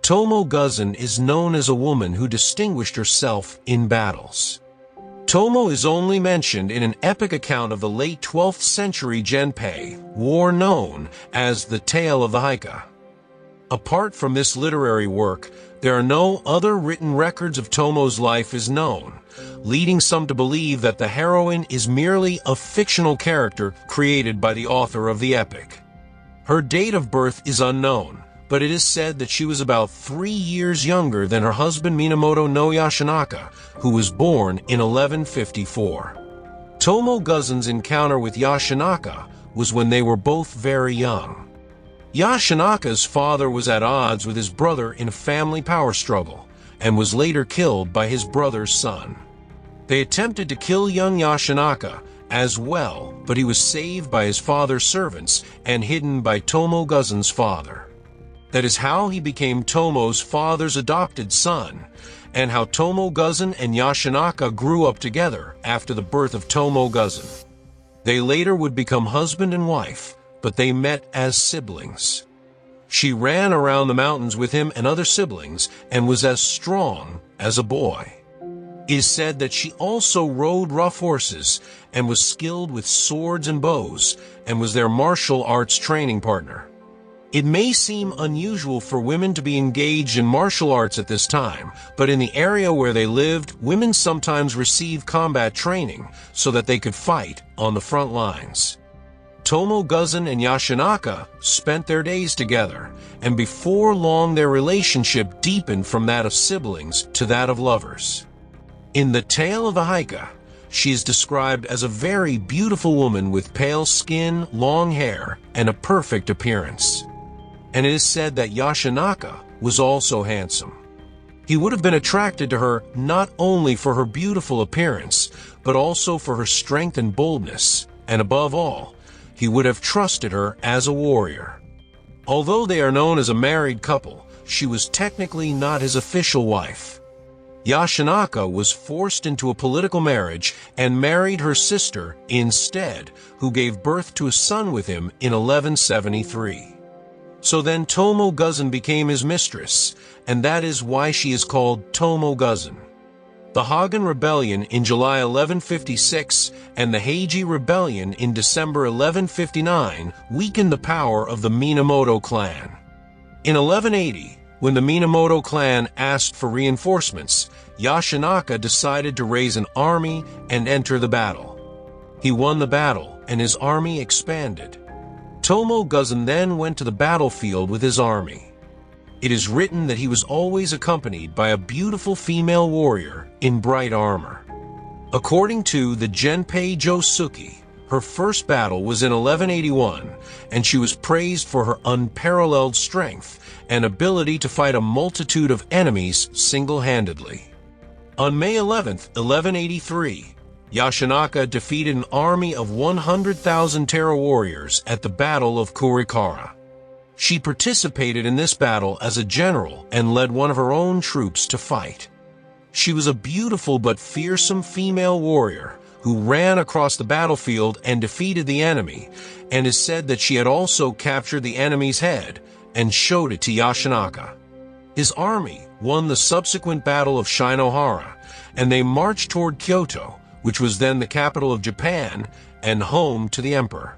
Tomoe Gozen is known as a woman who distinguished herself in battles. Tomoe is only mentioned in an epic account of the late 12th century Genpei War known as the Tale of the Heike. Apart from this literary work, there are no other written records of Tomoe's life is known, leading some to believe that the heroine is merely a fictional character created by the author of the epic. Her date of birth is unknown, but it is said that she was about 3 years younger than her husband Minamoto no Yashinaka, who was born in 1154. Tomoe Gozen's encounter with Yashinaka was when they were both very young. Yashinaka's father was at odds with his brother in a family power struggle, and was later killed by his brother's son. They attempted to kill young Yashinaka as well, but he was saved by his father's servants and hidden by Tomoe Gozen's father. That is how he became Tomoe's father's adopted son, and how Tomoe Gozen and Yashinaka grew up together after the birth of Tomoe Gozen. They later would become husband and wife, but they met as siblings. She ran around the mountains with him and other siblings and was as strong as a boy. It is said that she also rode rough horses and was skilled with swords and bows and was their martial arts training partner. It may seem unusual for women to be engaged in martial arts at this time, but in the area where they lived, women sometimes received combat training so that they could fight on the front lines. Tomoe Gozen and Yashinaka spent their days together, and before long their relationship deepened from that of siblings to that of lovers. In the Tale of the Heike, she is described as a very beautiful woman with pale skin, long hair, and a perfect appearance. And it is said that Yashinaka was also handsome. He would have been attracted to her not only for her beautiful appearance, but also for her strength and boldness, and above all, he would have trusted her as a warrior. Although they are known as a married couple, she was technically not his official wife. Yashinaka was forced into a political marriage and married her sister instead, who gave birth to a son with him in 1173. So then Tomoe Gozen became his mistress, and that is why she is called Tomoe Gozen. The Hagen Rebellion in July 1156 and the Heiji Rebellion in December 1159 weakened the power of the Minamoto clan. In 1180, when the Minamoto clan asked for reinforcements, Yashinaka decided to raise an army and enter the battle. He won the battle, and his army expanded. Tomoe Gozen then went to the battlefield with his army. It is written that he was always accompanied by a beautiful female warrior in bright armor. According to the Genpei Josuki, her first battle was in 1181, and she was praised for her unparalleled strength and ability to fight a multitude of enemies single-handedly. On May 11, 1183, Yashinaka defeated an army of 100,000 Terra warriors at the Battle of Kurikara. She participated in this battle as a general and led one of her own troops to fight. She was a beautiful but fearsome female warrior who ran across the battlefield and defeated the enemy, and is said that she had also captured the enemy's head and showed it to Yashinaka. His army won the subsequent Battle of Shinohara, and they marched toward Kyoto, which was then the capital of Japan and home to the emperor.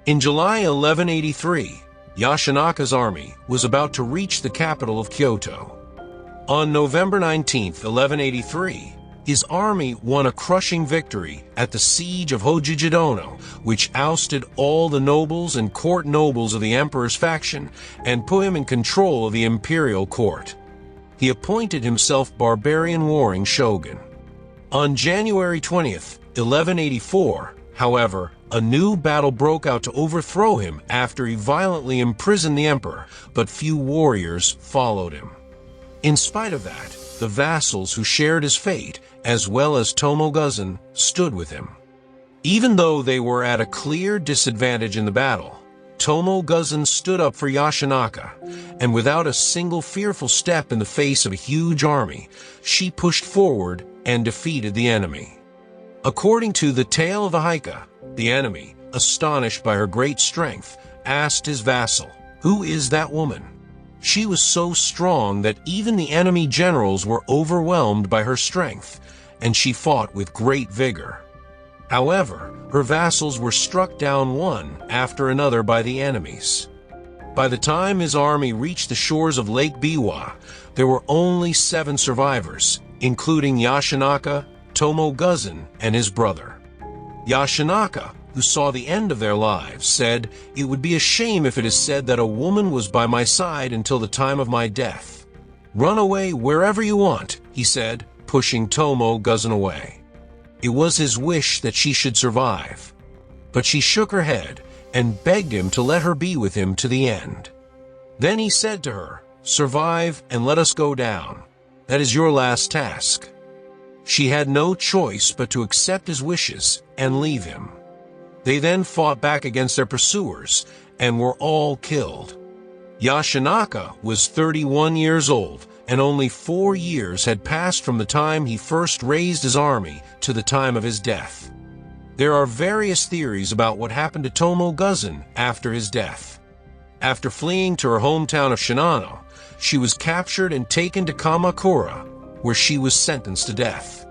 In July 1183, Yashinaka's army was about to reach the capital of Kyoto. On November 19, 1183, his army won a crushing victory at the siege of Hojijidono, which ousted all the nobles and court nobles of the emperor's faction and put him in control of the imperial court. He appointed himself Barbarian-Warring shogun. On January 20, 1184, however, a new battle broke out to overthrow him after he violently imprisoned the emperor, but few warriors followed him. In spite of that, the vassals who shared his fate, as well as Tomoe Gozen, stood with him. Even though they were at a clear disadvantage in the battle, Tomoe Gozen stood up for Yashinaka, and without a single fearful step in the face of a huge army, she pushed forward and defeated the enemy. According to the Tale of the Heike, the enemy, astonished by her great strength, asked his vassal, "Who is that woman?" She was so strong that even the enemy generals were overwhelmed by her strength, and she fought with great vigor. However, her vassals were struck down one after another by the enemies. By the time his army reached the shores of Lake Biwa, there were only 7 survivors, including Yashinaka, Tomoe Gozen, and his brother. Yashinaka, who saw the end of their lives, said, "It would be a shame if it is said that a woman was by my side until the time of my death. Run away wherever you want," he said, pushing Tomoe Gozen away. It was his wish that she should survive. But she shook her head and begged him to let her be with him to the end. Then he said to her, "Survive and let us go down. That is your last task." She had no choice but to accept his wishes and leave him. They then fought back against their pursuers and were all killed. Yashinaka was 31 years old, and only 4 years had passed from the time he first raised his army to the time of his death. There are various theories about what happened to Tomoe Gozen after his death. After fleeing to her hometown of Shinano, she was captured and taken to Kamakura, where she was sentenced to death.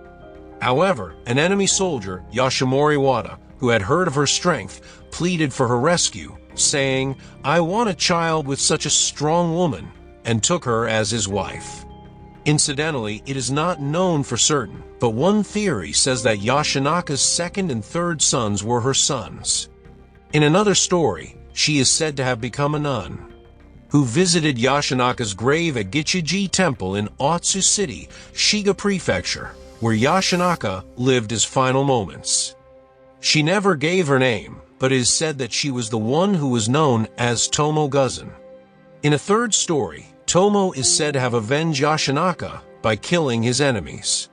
However, an enemy soldier, Yashimori Wada, who had heard of her strength, pleaded for her rescue, saying, "I want a child with such a strong woman," and took her as his wife. Incidentally, it is not known for certain, but one theory says that Yashinaka's 2nd and 3rd sons were her sons. In another story, she is said to have become a nun, who visited Yashinaka's grave at Gichiji Temple in Otsu City, Shiga Prefecture, where Yashinaka lived his final moments. She never gave her name, but it is said that she was the one who was known as Tomoe Gozen. In a 3rd story, Tomoe is said to have avenged Yashinaka by killing his enemies.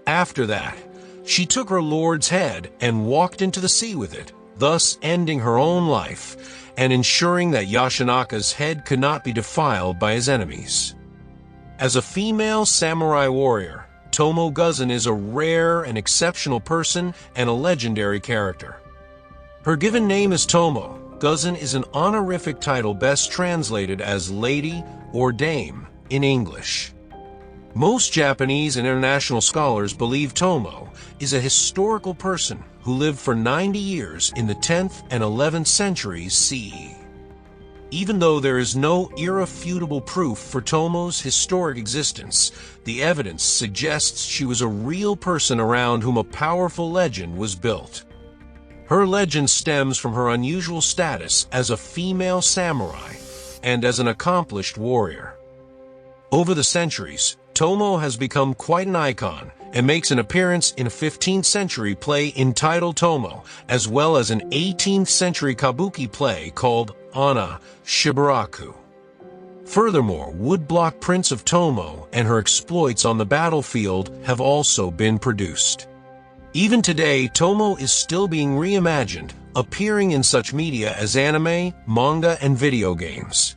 After that, she took her lord's head and walked into the sea with it, thus ending her own life and ensuring that Yashinaka's head could not be defiled by his enemies. As a female samurai warrior, Tomoe Gozen is a rare and exceptional person and a legendary character. Her given name is Tomoe. Gozen is an honorific title best translated as lady or dame in English. Most Japanese and international scholars believe Tomoe is a historical person who lived for 90 years in the 10th and 11th centuries CE. Even though there is no irrefutable proof for Tomoe's historic existence, the evidence suggests she was a real person around whom a powerful legend was built. Her legend stems from her unusual status as a female samurai and as an accomplished warrior. Over the centuries, Tomoe has become quite an icon and makes an appearance in a 15th century play entitled Tomoe, as well as an 18th century kabuki play called Anna Shibaraku. Furthermore, woodblock prints of Tomoe and her exploits on the battlefield have also been produced. Even today, Tomoe is still being reimagined, appearing in such media as anime, manga, and video games.